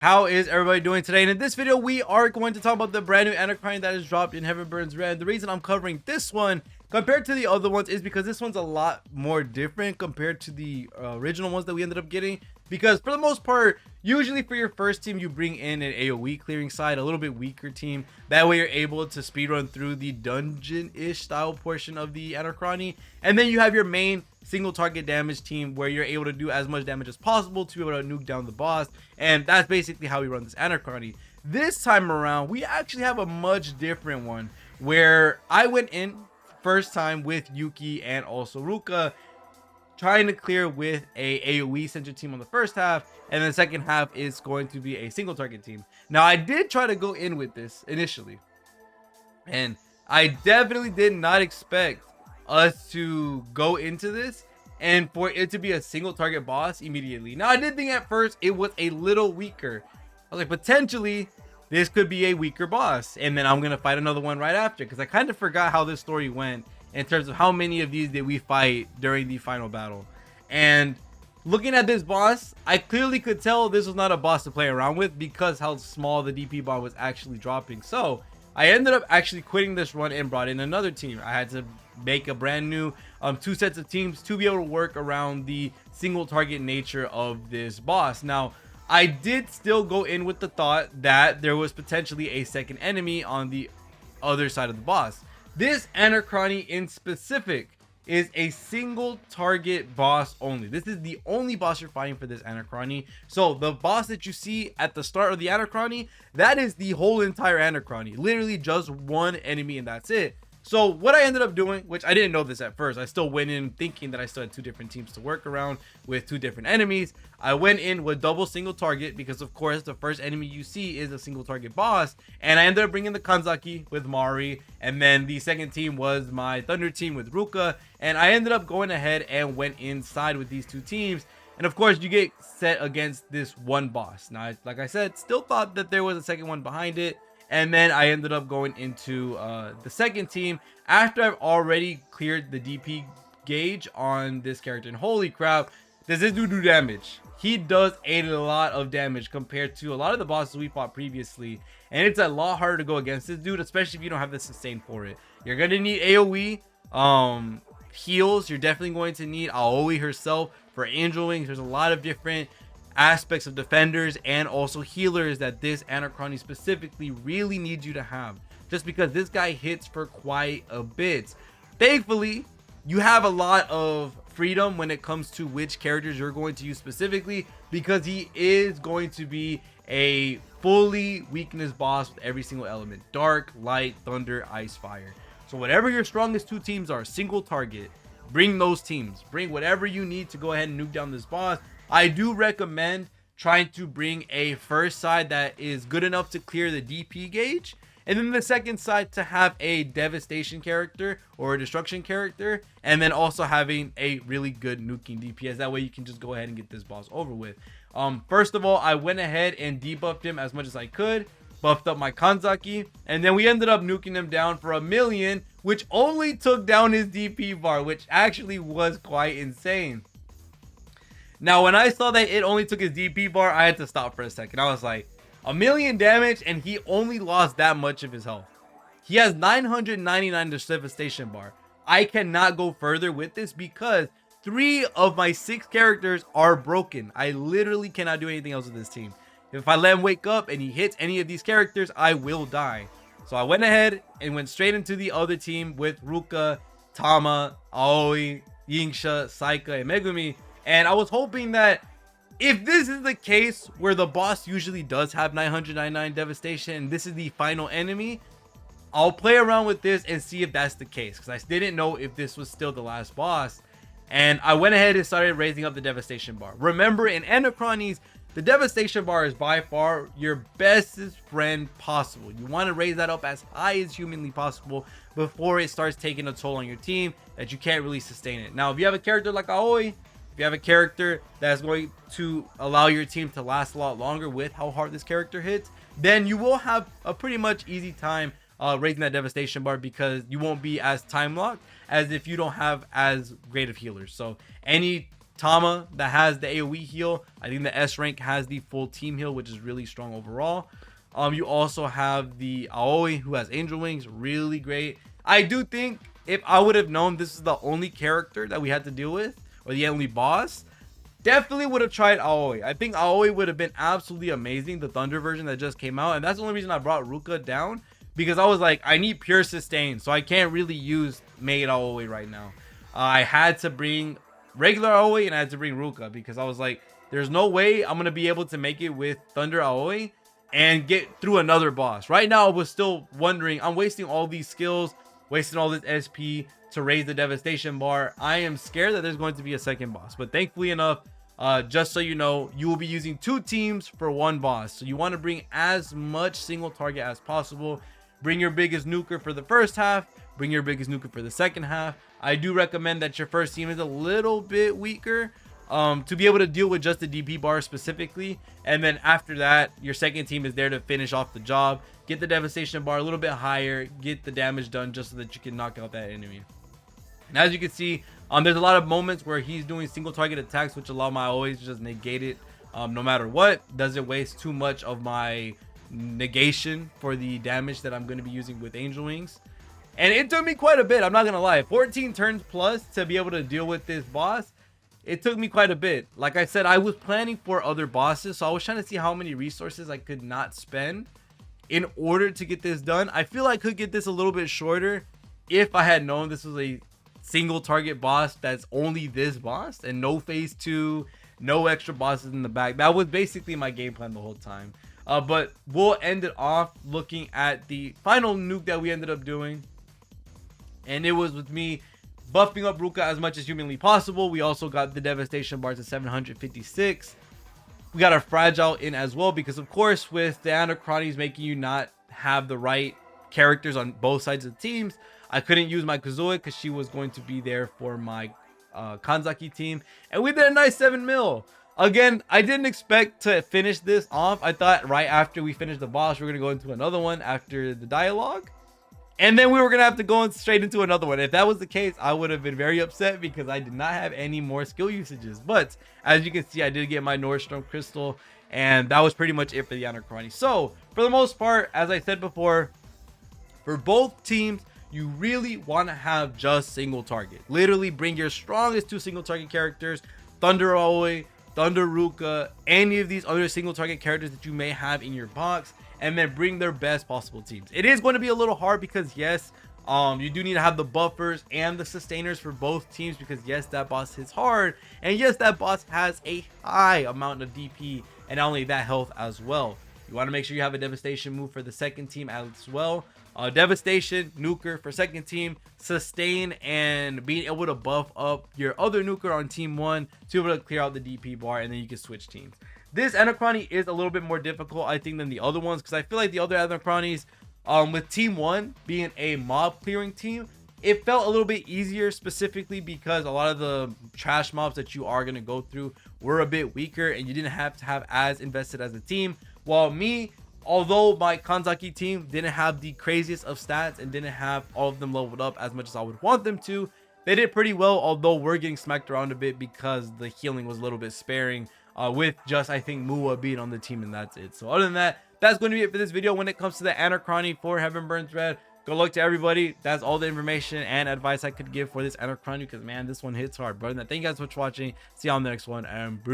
How is everybody doing today? And in this video, we are going to talk about the brand new Anachrony that is dropped in Heaven Burns Red. The reason I'm covering this one compared to the other ones is because this one's a lot more different compared to the original ones that we ended up getting. Because for the most part, usually for your first team, you bring in an AoE clearing side, a little bit weaker team. That way you're able to speedrun through the dungeon-ish style portion of the Anachrony. And then you have your main single target damage team where you're able to do as much damage as possible to be able to nuke down the boss. And that's basically how we run this Anachrony. This time around, we actually have a much different one where I went in first time with Yuki and also Ruka, trying to clear with a AoE centered team on the first half, and the second half is going to be a single target team. Now I did try to go in with this initially, and I definitely did not expect us to go into this and for it to be a single target boss immediately. Now I did think at first it was a little weaker. I was like, potentially this could be a weaker boss, and then I'm gonna fight another one right after, because I kind of forgot how this story went in terms of how many of these did we fight during the final battle. And looking at this boss, I clearly could tell this was not a boss to play around with because how small the DP bar was actually dropping. So I ended up actually quitting this run and brought in another team. I had to make a brand new two sets of teams to be able to work around the single target nature of this boss. Now I did still go in with the thought that there was potentially a second enemy on the other side of the boss. This Anachrony in specific is a single target boss only. This is the only boss you're fighting for this Anachrony. So the boss that you see at the start of the Anachrony, that is the whole entire Anachrony. Literally just one enemy and that's it. So what I ended up doing, which I didn't know this at first, I still went in thinking that I still had two different teams to work around with two different enemies. I went in with double single target because of course the first enemy you see is a single target boss, and I ended up bringing the Kanzaki with Mari, and then the second team was my Thunder team with Ruka, and I ended up going ahead and went inside with these two teams. And of course you get set against this one boss. Now like I said, still thought that there was a second one behind it. And then I ended up going into the second team after I've already cleared the DP gauge on this character. And holy crap, does this dude do damage? He does a lot of damage compared to a lot of the bosses we fought previously. And it's a lot harder to go against this dude, especially if you don't have the sustain for it. You're going to need AoE heals. You're definitely going to need Aoi herself for angel wings. There's a lot of different aspects of defenders and also healers that this Anachrony specifically really needs you to have, just because this guy hits for quite a bit. Thankfully, you have a lot of freedom when it comes to which characters you're going to use specifically, because he is going to be a fully weakness boss with every single element: dark, light, thunder, ice, fire. So whatever your strongest two teams are, single target, bring those teams, bring whatever you need to go ahead and nuke down this boss. I do recommend trying to bring a first side that is good enough to clear the DP gauge, and then the second side to have a devastation character or a destruction character, and then also having a really good nuking DPS. That way you can just go ahead and get this boss over with. First of all, I went ahead and debuffed him as much as I could, buffed up my Kanzaki, and then we ended up nuking him down for 1,000,000, which only took down his DP bar, which actually was quite insane. Now, when I saw that it only took his DP bar, I had to stop for a second. I was like, 1,000,000 damage, and he only lost that much of his health. He has 999 devastation bar. I cannot go further with this because 3 of my 6 characters are broken. I literally cannot do anything else with this team. If I let him wake up and he hits any of these characters, I will die. So I went ahead and went straight into the other team with Ruka, Tama, Aoi, Yingsha, Saika, and Megumi. And I was hoping that if this is the case where the boss usually does have 999 devastation and this is the final enemy, I'll play around with this and see if that's the case, because I didn't know if this was still the last boss. And I went ahead and started raising up the devastation bar. Remember, in Anachronies, the devastation bar is by far your bestest friend possible. You want to raise that up as high as humanly possible before it starts taking a toll on your team that you can't really sustain it. Now, if you have a character like Aoi, if you have a character that's going to allow your team to last a lot longer with how hard this character hits, then you will have a pretty much easy time raising that devastation bar, because you won't be as time locked as if you don't have as great of healers. So any Tama that has the AoE heal. I think the S rank has the full team heal, which is really strong overall. You also have the Aoi who has angel wings, really great. I do think if I would have known this is the only character that we had to deal with, or the only boss, definitely would have tried Aoi. I think Aoi would have been absolutely amazing, the Thunder version that just came out. And that's the only reason I brought Ruka down, because I was like, I need pure sustain, so I can't really use Maid Aoi right now. I had to bring regular Aoi and I had to bring Ruka, because I was like, there's no way I'm going to be able to make it with Thunder Aoi and get through another boss. Right now, I was still wondering, I'm wasting all these skills, wasting all this SP to raise the devastation bar. I am scared that there's going to be a second boss, but thankfully enough, just so you know, you will be using 2 teams for 1 boss. So you want to bring as much single target as possible. Bring your biggest nuker for the first half, bring your biggest nuker for the second half. I do recommend that your first team is a little bit weaker to be able to deal with just the DP bar specifically, and then after that your second team is there to finish off the job, get the devastation bar a little bit higher, get the damage done just so that you can knock out that enemy. And as you can see, there's a lot of moments where he's doing single target attacks, which allow my always just negate it no matter what. Doesn't waste too much of my negation for the damage that I'm going to be using with angel wings. And it took me quite a bit, I'm not gonna lie. 14 turns plus to be able to deal with this boss. It took me quite a bit. Like I said, I was planning for other bosses, so I was trying to see how many resources I could not spend in order to get this done. I feel I could get this a little bit shorter if I had known this was a single target boss that's only this boss and no phase 2, no extra bosses in the back. That was basically my game plan the whole time. But we'll end it off looking at the final nuke that we ended up doing. And it was with me buffing up Ruka as much as humanly possible. We also got the devastation bar to 756. We got our fragile in as well, because of course with the Anachronies making you not have the right characters on both sides of the teams, I couldn't use my Kazooie because she was going to be there for my Kanzaki team. And we did a nice 7 mil. Again, I didn't expect to finish this off. I thought right after we finished the boss, we were going to go into another one after the dialogue. And then we were going to have to go straight into another one. If that was the case, I would have been very upset because I did not have any more skill usages. But as you can see, I did get my Nordstrom crystal. And that was pretty much it for the Anachrony. So for the most part, as I said before, for both teams, you really want to have just single target. Literally bring your strongest 2 single target characters, Thunder Aoi, Thunder Ruka, any of these other single target characters that you may have in your box, and then bring their best possible teams. It is going to be a little hard because yes, you do need to have the buffers and the sustainers for both teams, because yes, that boss hits hard, and yes, that boss has a high amount of DP, and not only that, health as well. You want to make sure you have a devastation move for the second team as well. Devastation, nuker for second team, sustain, and being able to buff up your other nuker on team 1 to be able to clear out the DP bar, and then you can switch teams. This Anachrony is a little bit more difficult, I think, than the other ones, because I feel like the other Anachronies, with team 1 being a mob clearing team, it felt a little bit easier, specifically because a lot of the trash mobs that you are going to go through were a bit weaker and you didn't have to have as invested as a team. While me, although my Kanzaki team didn't have the craziest of stats and didn't have all of them leveled up as much as I would want them to, they did pretty well, although we're getting smacked around a bit because the healing was a little bit sparing, with just, I think, Mua being on the team, and that's it. So other than that, that's going to be it for this video when it comes to the Anachrony for Heaven Burns Red. Good luck to everybody. That's all the information and advice I could give for this Anachrony, because man, this one hits hard. But other than that, thank you guys so much for watching. See you on the next one, and peace.